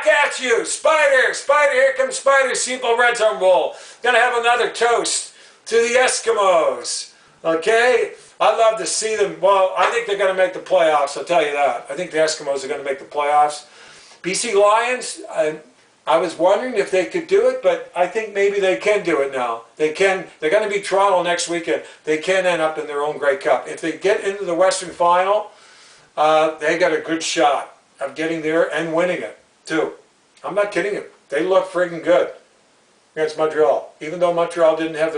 Back at you, Spider, here comes Spider, CFL Red Zone Bowl. Gonna have another toast to the Eskimos, okay? I'd love to see them. Well, I think they're gonna make the playoffs, I'll tell you that. I think the Eskimos are gonna make the playoffs. BC Lions, I was wondering if they could do it, but I think maybe they can do it now. They can. They're gonna beat Toronto next weekend. They can end up in their own Grey Cup. If they get into the Western Final, they got a good shot of getting there and winning it, too. I'm not kidding you. They look friggin' good against Montreal. Even though Montreal didn't have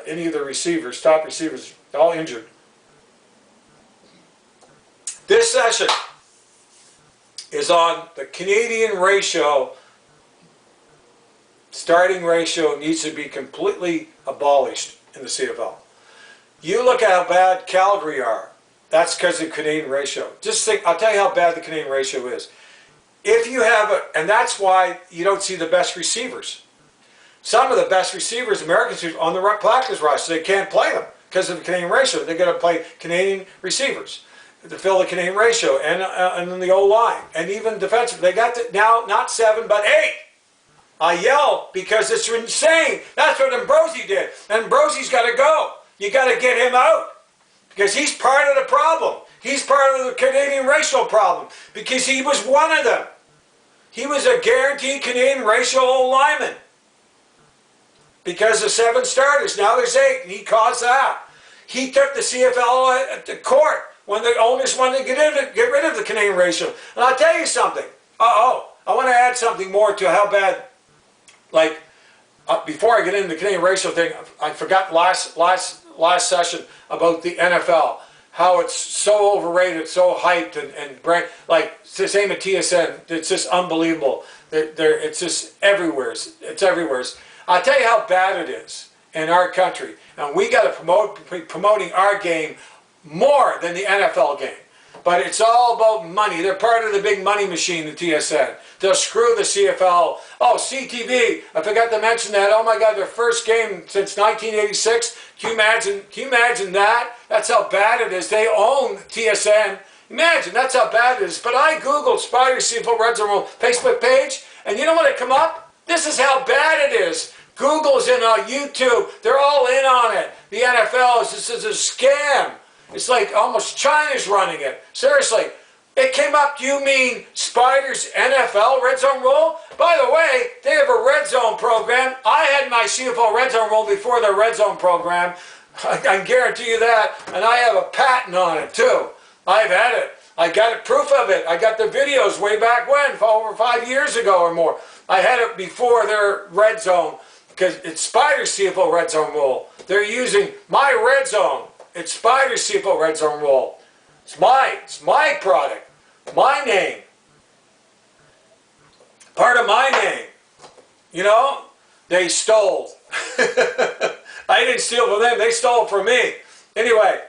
any of the receivers, top receivers, all injured. This session is on the Canadian ratio. Starting ratio needs to be completely abolished in the CFL. You look at how bad Calgary are. That's because of the Canadian ratio. Just think, I'll tell you how bad the Canadian ratio is. If you have and that's why you don't see the best receivers. Some of the best receivers, Americans, on the practice roster, they can't play them because of the Canadian ratio. They're going to play Canadian receivers to fill the Canadian ratio and then the O-line. And even defensive. They got now not 7, but 8. I yell because it's insane. That's what Ambrosi did. Ambrosi's got to go. You got to get him out. Because he's part of the problem. He's part of the Canadian racial problem. Because he was one of them. He was a guaranteed Canadian racial lineman. Because of 7 starters. Now there's 8. And he caused that. He took the CFL to court when the owners wanted to get rid of the Canadian racial. And I'll tell you something. I want to add something more to how bad, like, before I get into the Canadian racial thing, I forgot last session about the NFL, how it's so overrated, so hyped, and like it's the same at TSN. It's just unbelievable. It's just everywhere. It's everywhere. I'll tell you how bad it is in our country, and we got to promoting our game more than the NFL game. But it's all about money. They're part of the big money machine, the TSN. They'll screw the CFL. Oh, CTV. I forgot to mention that. Oh my God, their first game since 1986. Can you imagine that? That's how bad it is. They own TSN. Imagine, that's how bad it is. But I Googled Spider CFL Red Zone Facebook page, and you know what had come up? This is how bad it is. Google's in on YouTube. They're all in on it. The NFL this is a scam. It's like almost China's running it. Seriously. It came up, do you mean Spider's NFL Red Zone Rule? By the way, they have a Red Zone program. I had my CFL Red Zone Rule before the Red Zone program. I can guarantee you that. And I have a patent on it too. I've had it. I got proof of it. I got the videos way back when, over 5 years ago or more. I had it before their Red Zone because it's Spider's CFL Red Zone Rule. They're using my Red Zone. It's Spider's CFL Red Zone Rule. It's my product. My name. Part of my name. You know? They stole. I didn't steal from them. They stole from me. Anyway,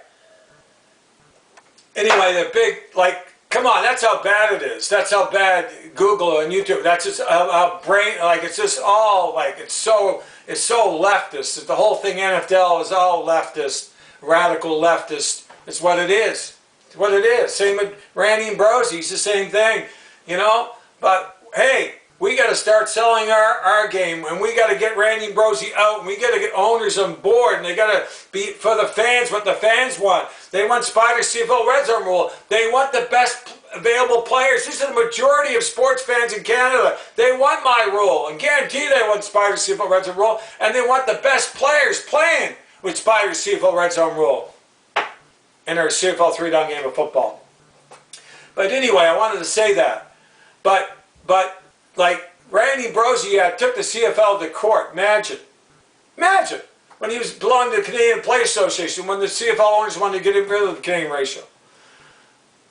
the big, like, come on, that's how bad it is. That's how bad Google and YouTube, that's just how it's just all, like, it's so leftist. The whole thing, NFL, is all leftist, radical leftist. It's what it is. What it is. Same with Randy Ambrosi. He's the same thing, you know. But hey, we got to start selling our game, and we got to get Randy Ambrosi out, and we got to get owners on board, and they got to be for the fans what the fans want. They want Spider CFL Red Zone Rule. They want the best available players. This is the majority of sports fans in Canada. They want my rule, and guarantee they want Spider CFL Red Zone Rule, and they want the best players playing with Spider CFL Red Zone Rule in our CFL 3-down game of football. But anyway, I wanted to say that. But like Randy Ambrosi took the CFL to court. Imagine. When he was belonging to the Canadian Players Association, when the CFL owners wanted to get rid of the Canadian ratio.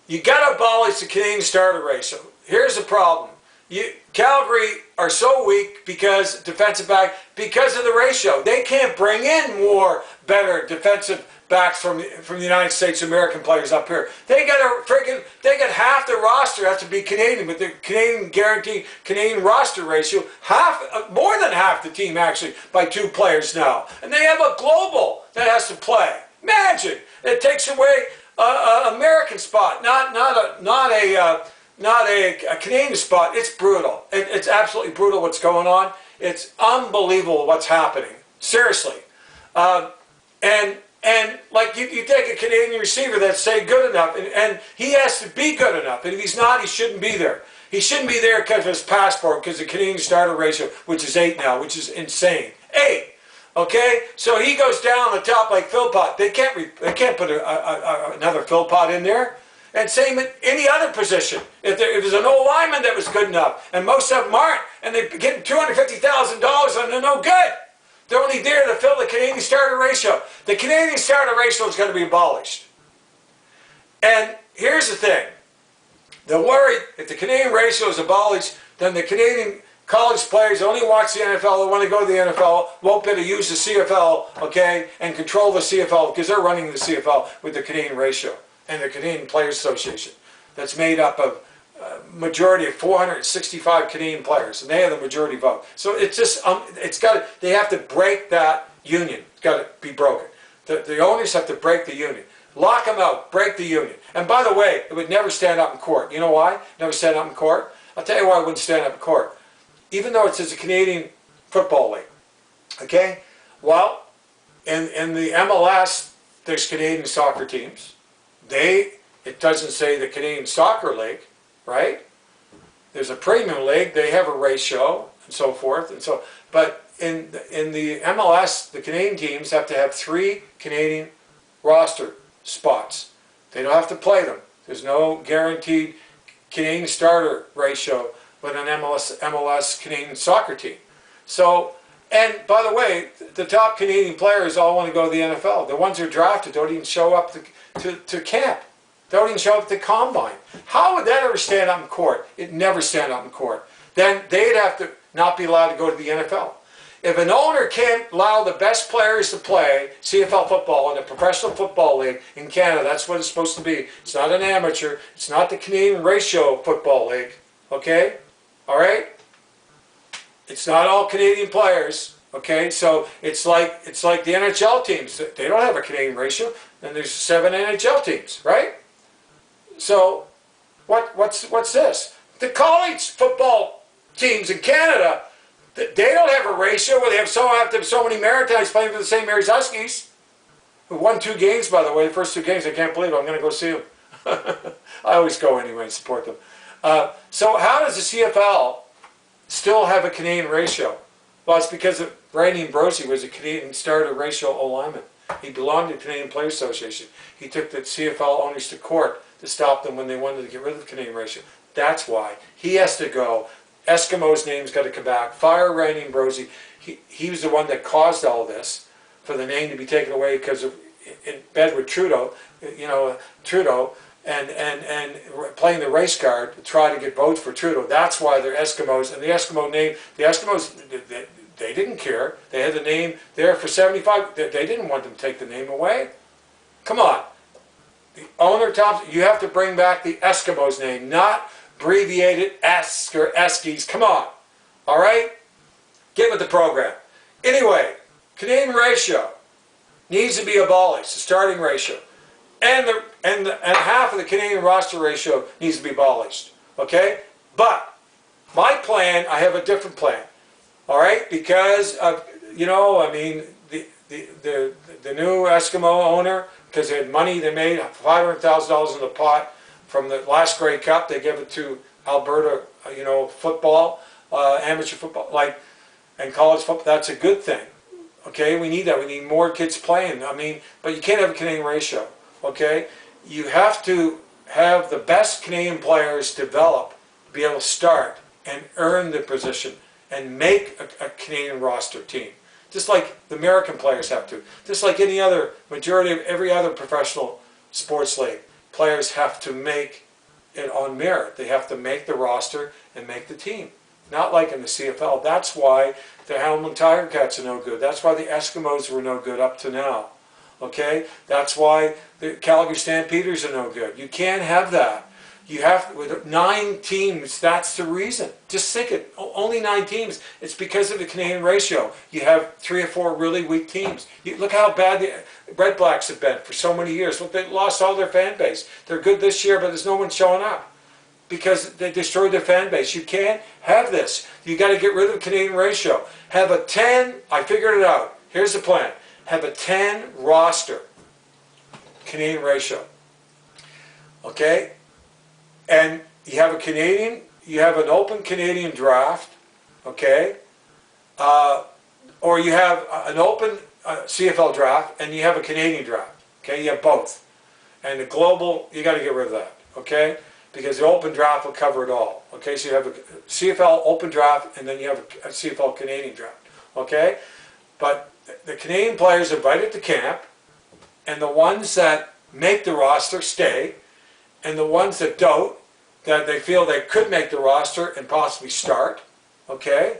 You got to abolish the Canadian starter ratio. Here's the problem. Calgary are so weak because defensive back, because of the ratio. They can't bring in more better defensive backs from the United States American players up here. They got half the roster has to be Canadian with the Canadian guaranteed Canadian roster ratio. More than half the team actually by 2 players now, and they have a global that has to play. Imagine it takes away an American spot, not a not a Canadian spot. It's brutal. It's absolutely brutal what's going on. It's unbelievable what's happening. Seriously. And like you take a Canadian receiver that's, say, good enough, and he has to be good enough. And if he's not, he shouldn't be there. He shouldn't be there because of his passport, because the Canadian starter ratio, which is 8 now, which is insane. 8. Okay? So he goes down the top like Philpott. They can't put another Philpott in there. And same in any other position. If there's an old lineman that was good enough, and most of them aren't, and they're getting $250,000 and they're no good. They're only there to fill the Canadian starter ratio. The Canadian starter ratio is going to be abolished. And here's the thing. They're worried if the Canadian ratio is abolished, then the Canadian college players only watch the NFL, they want to go to the NFL, won't be able to use the CFL, okay, and control the CFL, because they're running the CFL with the Canadian ratio and the Canadian Players Association. That's made up of majority of 465 Canadian players, and they have the majority vote. So it's just, they have to break that union. It's got to be broken. The owners have to break the union. Lock them out, break the union. And by the way, it would never stand up in court. You know why? Never stand up in court? I'll tell you why it wouldn't stand up in court. Even though it says a Canadian Football League. Okay? Well, in the MLS, there's Canadian soccer teams. It doesn't say the Canadian Soccer League, right? There's a premium league. They have a ratio and so forth. But in the MLS, the Canadian teams have to have 3 Canadian roster spots. They don't have to play them. There's no guaranteed Canadian starter ratio with an MLS Canadian soccer team. So, and by the way, the top Canadian players all want to go to the NFL. The ones who are drafted don't even show up to camp. They don't even show up to the combine. How would that ever stand up in court? It never stand up in court. Then they'd have to not be allowed to go to the NFL. If an owner can't allow the best players to play CFL football in a professional football league in Canada, that's what it's supposed to be. It's not an amateur. It's not the Canadian ratio football league. Okay? All right? It's not all Canadian players. Okay? So it's like the NHL teams. They don't have a Canadian ratio. And there's 7 NHL teams, right? So what's this? The college football teams in Canada, they don't have a ratio where they have to have so many Maritimes playing for the St. Mary's Huskies, who won 2 games, by the way. The first 2 games, I can't believe it. I'm going to go see them. I always go anyway and support them. So how does the CFL still have a Canadian ratio? Well, it's because Randy Ambrosie was a Canadian starter ratio O-lineman. He belonged to the Canadian Players Association. He took the CFL owners to court to stop them when they wanted to get rid of the Canadian ratio. That's why. He has to go. Eskimo's name's got to come back. Fire Randy Ambrosie. He was the one that caused all this, for the name to be taken away because of in bed with Trudeau, and playing the race card to try to get votes for Trudeau. That's why they're Eskimos. And the Eskimo name, the Eskimos, they didn't care. They had the name there for 75. They didn't want them to take the name away. Come on. The owner, Thompson, you have to bring back the Eskimos name, not abbreviated Esk or Eskies. Come on. All right? Get with the program. Anyway, Canadian ratio needs to be abolished, the starting ratio. And half of the Canadian roster ratio needs to be abolished. Okay? But my plan, I have a different plan. All right? Because of, I mean, the new Eskimo owner, because they had money, they made $500,000 in the pot from the last Grey Cup. They gave it to Alberta, football, amateur football, and college football. That's a good thing. Okay, we need that. We need more kids playing. I mean, but you can't have a Canadian ratio. Okay, you have to have the best Canadian players develop, be able to start and earn the position and make a Canadian roster team. Just like the American players have to. Just like any other, majority of every other professional sports league. Players have to make it on merit. They have to make the roster and make the team. Not like in the CFL. That's why the Hamilton Tiger Cats are no good. That's why the Eskimos were no good up to now. Okay? That's why the Calgary Stampeders are no good. You can't have that. You have, with 9 teams, that's the reason. Just think it, only 9 teams. It's because of the Canadian ratio. You have 3 or 4 really weak teams. Look how bad the Red Blacks have been for so many years. Look, they lost all their fan base. They're good this year, but there's no one showing up. because they destroyed their fan base. You can't have this. You got to get rid of the Canadian ratio. Have a 10, I figured it out. Here's the plan. Have a 10 roster Canadian ratio. Okay? And you have an open Canadian draft, okay? Or you have an open CFL draft and you have a Canadian draft, okay? You have both. And the global, you got to get rid of that, okay? Because the open draft will cover it all, okay? So you have a CFL open draft and then you have a CFL Canadian draft, okay? But the Canadian players are invited to camp, and the ones that make the roster stay, and the ones that don't, that they feel they could make the roster and possibly start, okay,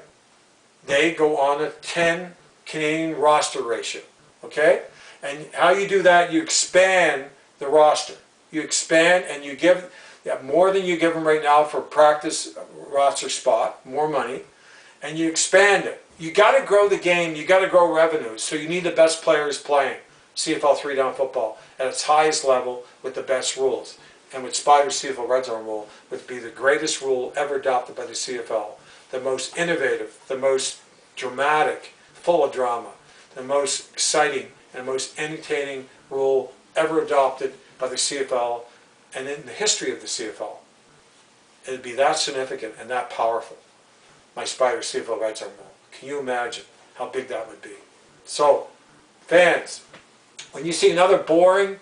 they go on a 10 Canadian roster ratio, okay? And how you do that, you expand the roster. You expand and you give more than you give them right now for practice roster spot, more money, and you expand it. You got to grow the game, you got to grow revenues, so you need the best players playing CFL 3-down football at its highest level with the best rules. And with SPYDER CFL Red Zone rule would be the greatest rule ever adopted by the CFL. The most innovative, the most dramatic, full of drama, the most exciting and most entertaining rule ever adopted by the CFL and in the history of the CFL. It would be that significant and that powerful. My SPYDER CFL Red Zone rule. Can you imagine how big that would be? So, fans, when you see another boring,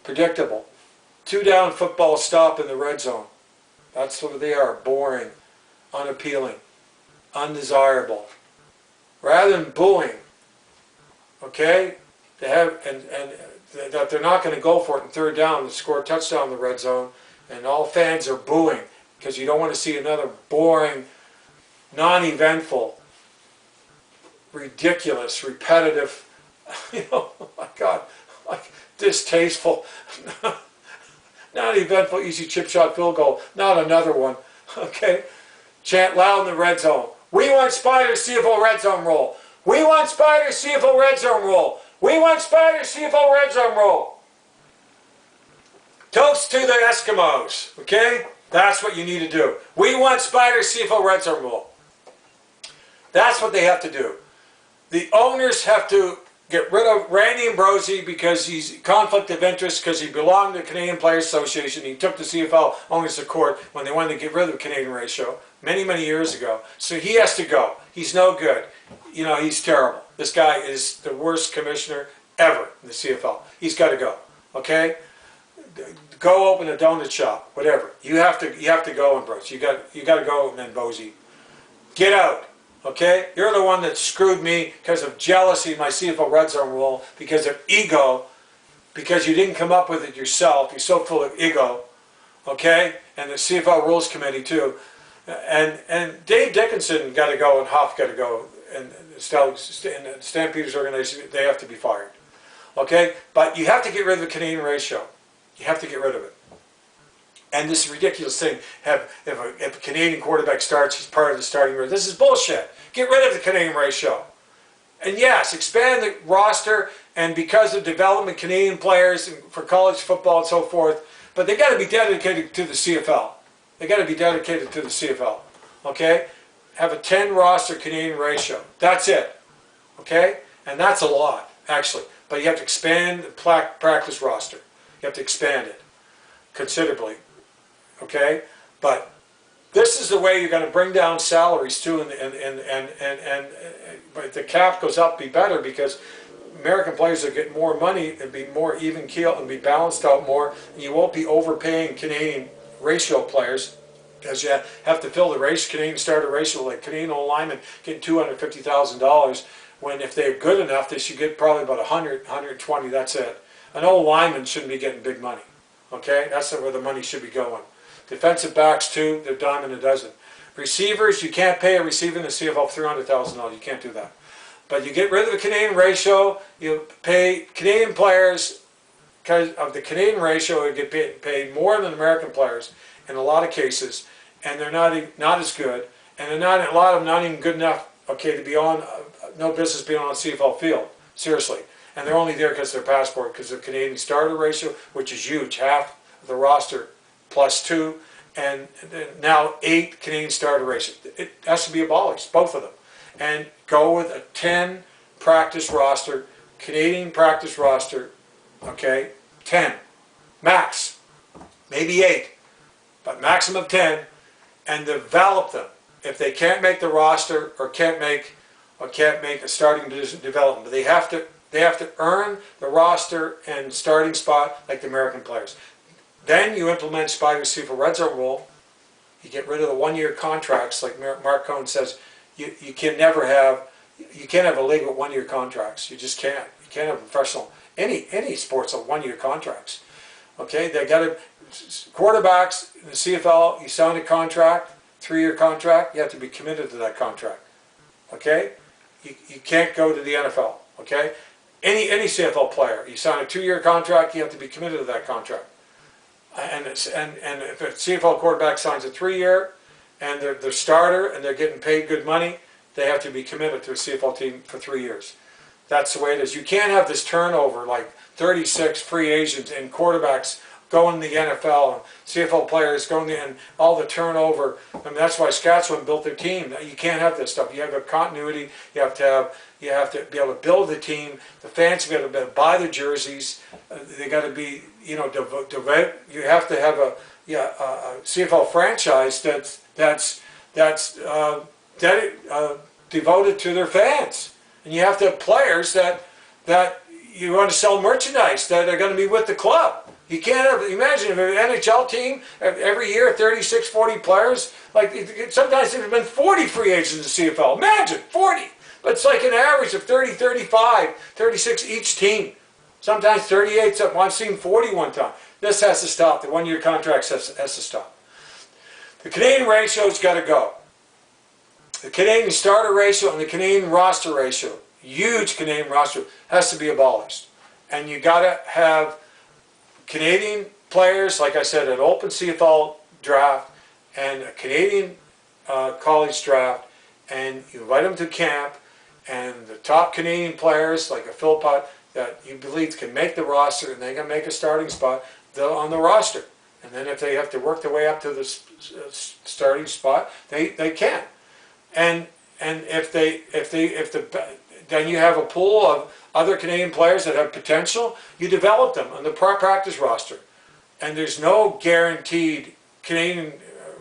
predictable, 2-down football stop in the red zone, that's what they are, boring, unappealing, undesirable. Rather than booing, okay, they have, and that they're not going to go for it in 3rd down and score a touchdown in the red zone, and all fans are booing because you don't want to see another boring, non-eventful, ridiculous, repetitive, oh my God, like distasteful, non-eventful, easy chip shot field goal, not another one, okay? Chant loud in the red zone. We want SPYDER CFL Red Zone rule. We want SPYDER CFL Red Zone rule. We want SPYDER CFL Red Zone rule. Toast to the Eskimos, okay? That's what you need to do. We want SPYDER CFL Red Zone rule. That's what they have to do. The owners have to get rid of Randy Ambrosie because he's conflict of interest because he belonged to the Canadian Players Association. He took the CFL owners to court when they wanted to get rid of the Canadian ratio many, many years ago. So he has to go. He's no good. You know, he's terrible. This guy is the worst commissioner ever in the CFL. He's got to go. Okay? Go open a donut shop, whatever. You have to go, Ambrosie. You got to go, and then Bosie. Get out. Okay? You're the one that screwed me because of jealousy in my CFL Red Zone rule, because of ego, because you didn't come up with it yourself. You're so full of ego. Okay? And the CFL Rules Committee too. And Dave Dickinson got to go and Huff got to go. And the Stampeders organization, they have to be fired. Okay? But you have to get rid of the Canadian ratio. You have to get rid of it. And this ridiculous thing, if a Canadian quarterback starts, he's part of the starting group. This is bullshit. Get rid of the Canadian ratio. And yes, expand the roster, and because of development, Canadian players for college football and so forth, but they got to be dedicated to the CFL. They got to be dedicated to the CFL. Okay? Have a 10 roster Canadian ratio. That's it. Okay? And that's a lot, actually. But you have to expand the practice roster. You have to expand it considerably. Okay, but this is the way you're going to bring down salaries too, and but the cap goes up, be better, because American players will get more money and be more even keel and be balanced out more, and you won't be overpaying Canadian ratio players because you have to fill the Canadian starter ratio, like Canadian old linemen getting $250,000 when if they're good enough they should get probably about 100, 120. That's it. An old lineman shouldn't be getting big money. Okay, that's where the money should be going. Defensive backs too, they're dime in a dozen. Receivers, you can't pay a receiver in the CFL $300,000. You can't do that. But you get rid of the Canadian ratio, you pay Canadian players, because of the Canadian ratio, you get paid more than American players in a lot of cases, and they're not as good, and they're not, a lot of them not even good enough, okay, to be on, no business being on a CFL field, seriously. And they're only there because of their passport, because of the Canadian starter ratio, which is huge, half of the roster +2, and now 8 Canadian starter ratio. It has to be abolished, both of them. And go with a 10 practice roster, Canadian practice roster, okay, 10, max, maybe 8, but maximum 10, and develop them. If they can't make the roster or can't make a starting development, but they have to earn the roster and starting spot like the American players. Then you implement SPYDER CFL Red Zone rule. You get rid of the one-year contracts, like Mark Cohn says. You can't have a league with one-year contracts. You just can't. You can't have professional any sports of one-year contracts. Okay, they got to quarterbacks in the CFL. You sign a contract, 3-year contract. You have to be committed to that contract. Okay, you can't go to the NFL. Okay, any CFL player, you sign a 2-year contract. You have to be committed to that contract. And if a CFL quarterback signs a 3-year and they're starter and they're getting paid good money, they have to be committed to a CFL team for 3 years. That's the way it is. You can't have this turnover like 36 free agents and quarterbacks going to the NFL and CFL players going to, and all the turnover. I mean, that's why Saskatchewan built their team. You can't have this stuff. You have a continuity. You have to be able to build the team. The fans have got to be able to buy the jerseys. They got to be, you know, you have to have a CFL franchise that's devoted to their fans, and you have to have players that you want to sell merchandise that are going to be with the club. You can't have, imagine if an NHL team every year 36, 40 players, like sometimes there's been 40 free agents in the CFL. Imagine 40, but it's like an average of 30, 35, 36 each team. Sometimes 38. I've seen 40 one time. This has to stop. The one-year contracts has to stop. The Canadian ratio's got to go. The Canadian starter ratio and the Canadian roster ratio, huge Canadian roster, has to be abolished. And you got to have Canadian players, like I said, an open CFL draft and a Canadian college draft, and you invite them to camp, and the top Canadian players, like a Philpott, that you believe can make the roster and they can make a starting spot on the roster. And then if they have to work their way up to the starting spot, they can. And then you have a pool of other Canadian players that have potential. You develop them on the practice roster, and there's no guaranteed Canadian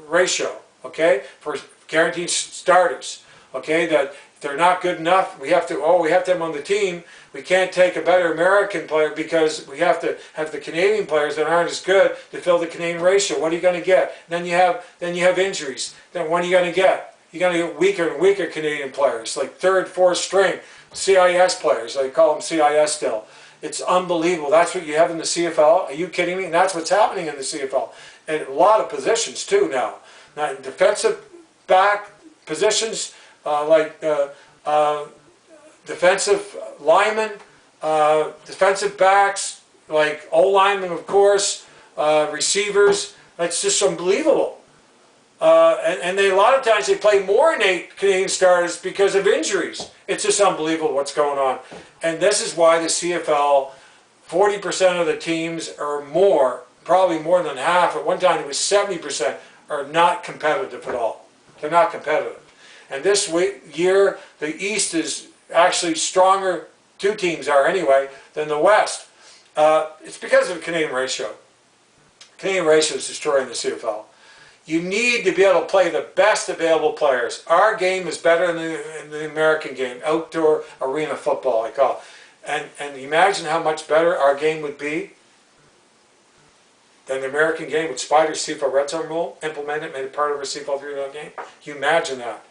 ratio. Okay, for guaranteed starters. Okay, that if they're not good enough, we have to have them on the team. We can't take a better American player because we have to have the Canadian players that aren't as good to fill the Canadian ratio. What are you going to get? Then you have injuries. Then what are you going to get? You're going to get weaker and weaker Canadian players, like 3rd, 4th string CIS players. They call them CIS still. It's unbelievable. That's what you have in the CFL. Are you kidding me? And that's what's happening in the CFL. And a lot of positions too now. Now defensive back positions defensive linemen, defensive backs, like O-linemen, of course, receivers. That's just unbelievable. And a lot of times they play more than 8 Canadian starters because of injuries. It's just unbelievable what's going on. And this is why the CFL, 40% of the teams or more, probably more than half, at one time it was 70%, are not competitive at all. They're not competitive. And this year, the East is actually stronger, 2 teams are anyway, than the West. It's because of the Canadian ratio. Canadian ratio is destroying the CFL. You need to be able to play the best available players. Our game is better than the American game, outdoor arena football, I call it. And imagine how much better our game would be than the American game with SPYDER CFL Red Zone rule, implemented, made it part of our CFL 3.0 game. Can you imagine that?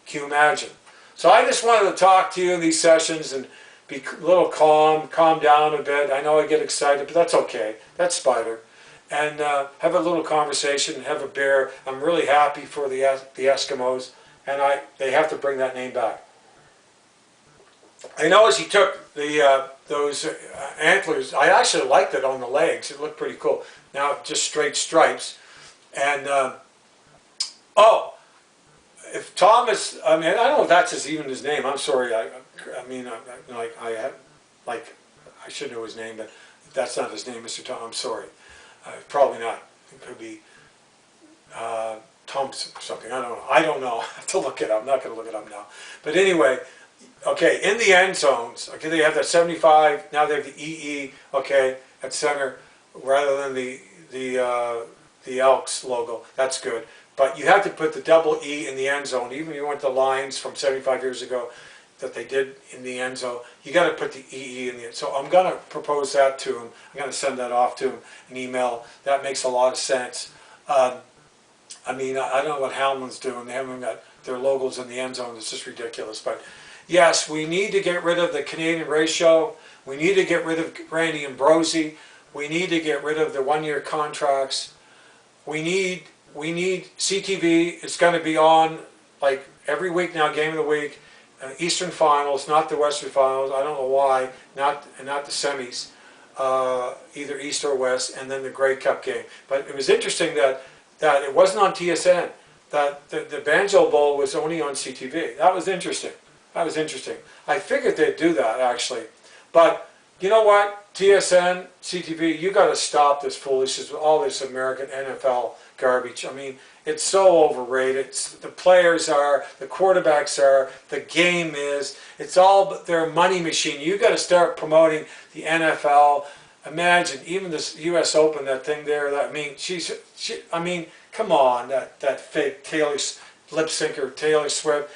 Can you imagine? So I just wanted to talk to you in these sessions and be a little calm down a bit. I know I get excited, but that's okay. That's SPYDER. And have a little conversation, have a beer. I'm really happy for the Eskimos, and they have to bring that name back. I noticed he took those antlers. I actually liked it on the legs. It looked pretty cool. Now just straight stripes. And if Thomas, I mean, I don't know if that's even his name. I'm sorry. I should know his name, but if that's not his name, Mr. Tom, I'm sorry. Probably not. It could be Thompson or something. I don't know. I have to look it up. I'm not going to look it up now. But anyway, okay, in the end zones, okay, they have that 75. Now they have the EE, okay, at center rather than the Elks logo. That's good. But you have to put the double E in the end zone. Even if you went to lines from 75 years ago that they did in the end zone, you got to put the EE in the end. So I'm going to propose that to him. I'm going to send that off to him, an email. That makes a lot of sense. I mean, I don't know what Hamlin's doing. They haven't got their logos in the end zone. It's just ridiculous. But yes, we need to get rid of the Canadian ratio. We need to get rid of Randy Ambrosie. We need to get rid of the one-year contracts. We need CTV. It's going to be on like every week now, game of the week. Eastern finals, not the Western finals. I don't know why. Not the semis, either East or West, and then the Grey Cup game. But it was interesting that it wasn't on TSN. That the Banjo Bowl was only on CTV. That was interesting. That was interesting. I figured they'd do that actually, but you know what? TSN, CTV, you got to stop this foolishness with all this American NFL garbage. I mean, it's so overrated. The players are, the quarterbacks are, the game is. It's all their money machine. You got to start promoting the NFL. Imagine even this U.S. Open, that thing there. That, I mean, come on, that fake lip syncer Taylor Swift.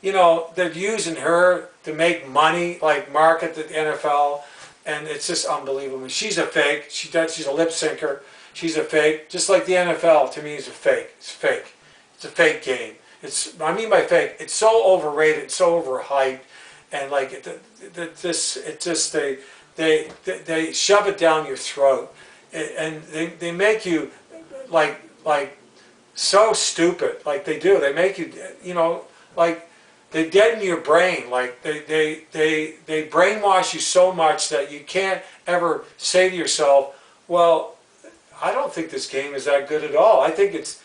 You know, they're using her to make money, like market the NFL, and it's just unbelievable. She's a fake. She's a lip syncer. She's a fake. Just like the NFL, to me, is a fake. It's fake. It's a fake game. I mean by fake, it's so overrated, it's so overhyped, and like they shove it down your throat, and they make you like so stupid, like they do. They make you, you know, like they deaden your brain. Like they brainwash you so much that you can't ever say to yourself, well, I don't think this game is that good at all. I think it's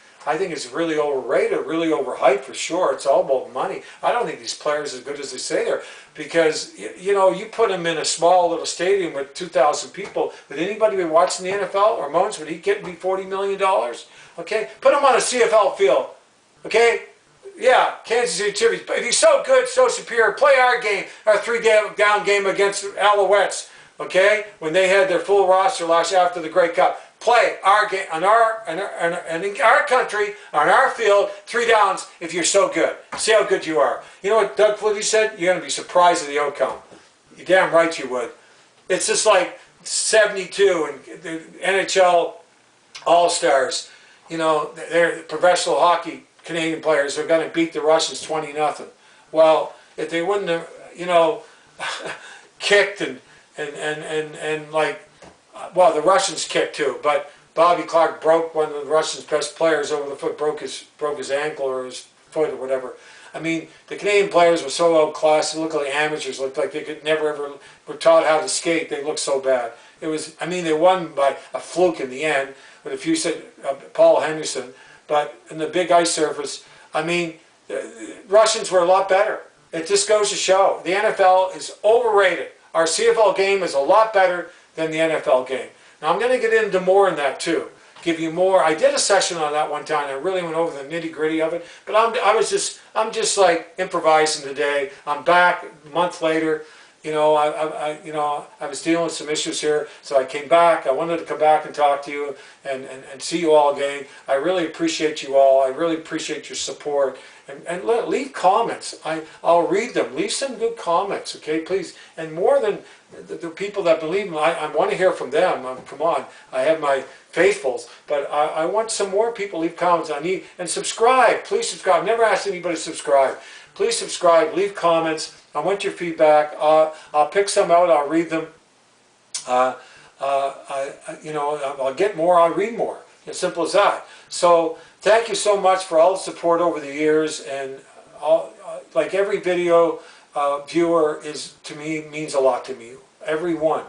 really overrated, really overhyped for sure. It's all about money. I don't think these players are as good as they say they're, because you know, you put them in a small little stadium with 2,000 people. Would anybody be watching the NFL? Or Mons, would he get me $40 million? Okay, put him on a CFL field. Okay, yeah, Kansas City Chiefs. But if he's so good, so superior, play our game, our three-down game against Alouettes. Okay, when they had their full roster last year after the Grey Cup. Play our game in our country, on our field, 3 downs if you're so good. See how good you are. You know what Doug Flutie said? You're going to be surprised at the outcome. You're damn right you would. It's just like 72 and the NHL All-Stars. You know, they're professional hockey Canadian players are going to beat the Russians 20-0. Well, if they wouldn't have, you know, kicked and like, well, the Russians kicked too, but Bobby Clark broke one of the Russians' best players over the foot, broke his ankle or his foot or whatever. I mean, the Canadian players were so outclassed. They looked like amateurs. Looked like they could never ever were taught how to skate. They looked so bad. It was. I mean, they won by a fluke in the end with a few said Paul Henderson. But in the big ice surface, I mean, the Russians were a lot better. It just goes to show the NFL is overrated. Our CFL game is a lot better than the NFL game. Now I'm going to get into more in that too. Give you more. I did a session on that one time. I really went over the nitty-gritty of it. But I'm just like improvising today. I'm back a month later. You know, I was dealing with some issues here, so I came back. I wanted to come back and talk to you and see you all again. I really appreciate you all. I really appreciate your support. And leave comments. I'll read them. Leave some good comments, okay, please. And more than the people that believe me, I want to hear from them. Come on, I have my faithfuls, but I want some more people leave comments. And subscribe. Please subscribe. I've never asked anybody to subscribe. Please subscribe. Leave comments. I want your feedback. I'll pick some out. I'll read them. I'll get more. I'll read more. As simple as that. So thank you so much for all the support over the years, and like every video viewer is to me means a lot to me. Every one,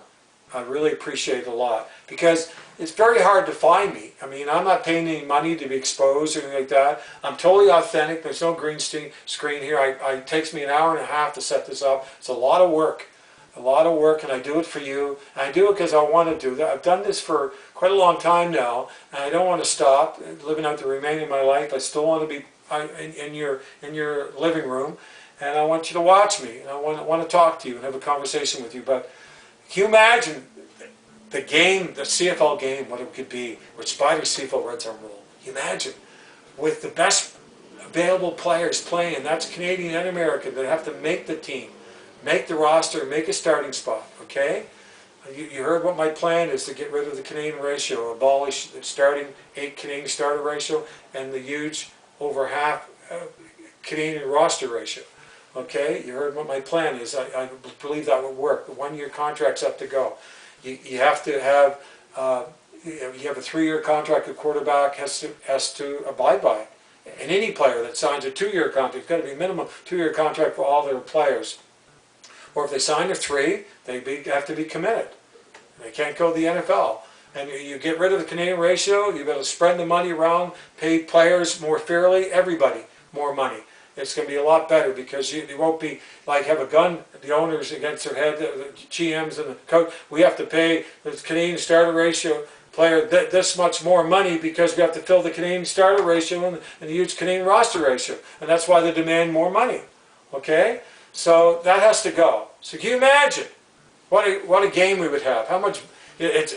I really appreciate it a lot, because it's very hard to find me. I mean, I'm not paying any money to be exposed or anything like that. I'm totally authentic. There's no green screen here. It takes me an hour and a half to set this up. It's a lot of work. And I do it for you. And I do it because I want to do that. I've done this for quite a long time now, and I don't want to stop living out the remaining of my life. I still want to be in your living room, and I want you to watch me, and I want to talk to you and have a conversation with you. But can you imagine the game, the CFL game, what it could be with Spider CFL Red Zone rule? Can you imagine with the best available players playing, that's Canadian and American, that have to make the team, make the roster, make a starting spot, okay? You heard what my plan is, to get rid of the Canadian ratio, abolish the starting 8 Canadian starter ratio, and the huge over half Canadian roster ratio. Okay, you heard what my plan is. I believe that would work. The 1-year contract's up to go. You have to have you have a 3-year contract. A quarterback has to abide by it. And any player that signs a 2-year contract, it's got to be minimum 2-year contract for all their players. Or if they sign a 3, they have to be committed. They can't go to the NFL. And you get rid of the Canadian ratio, you've got to spread the money around, pay players more fairly, everybody more money. It's going to be a lot better, because you won't be like have a gun, the owners against their head, the GMs and the coach. We have to pay the Canadian starter ratio player this much more money because we have to fill the Canadian starter ratio and the huge Canadian roster ratio. And that's why they demand more money. Okay? So that has to go. So can you imagine what a game we would have? How much...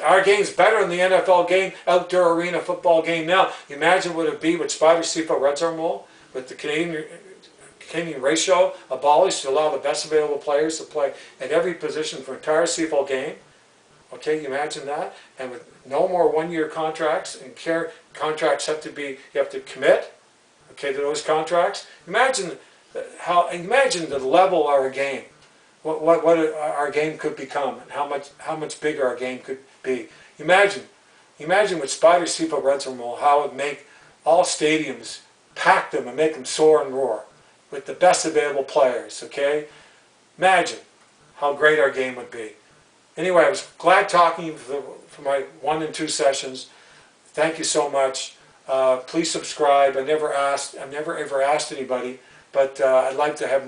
our game's better than the NFL game, outdoor arena football game now. Imagine what it would be with Spider CFL Red Zone rule, with the Canadian ratio abolished to allow the best available players to play at every position for an entire CFL game. Okay, you imagine that? And with no more 1-year contracts, and contracts have to be, you have to commit, okay, to those contracts. Imagine the level of our game. What our game could become, and how much bigger our game could be. Imagine with Spider CFL Red Zone rule, how it would make all stadiums, pack them and make them soar and roar with the best available players. Okay, imagine how great our game would be. Anyway, I was glad talking for my 1 and 2 sessions. Thank you so much. Please subscribe. I've never ever asked anybody, but I'd like to have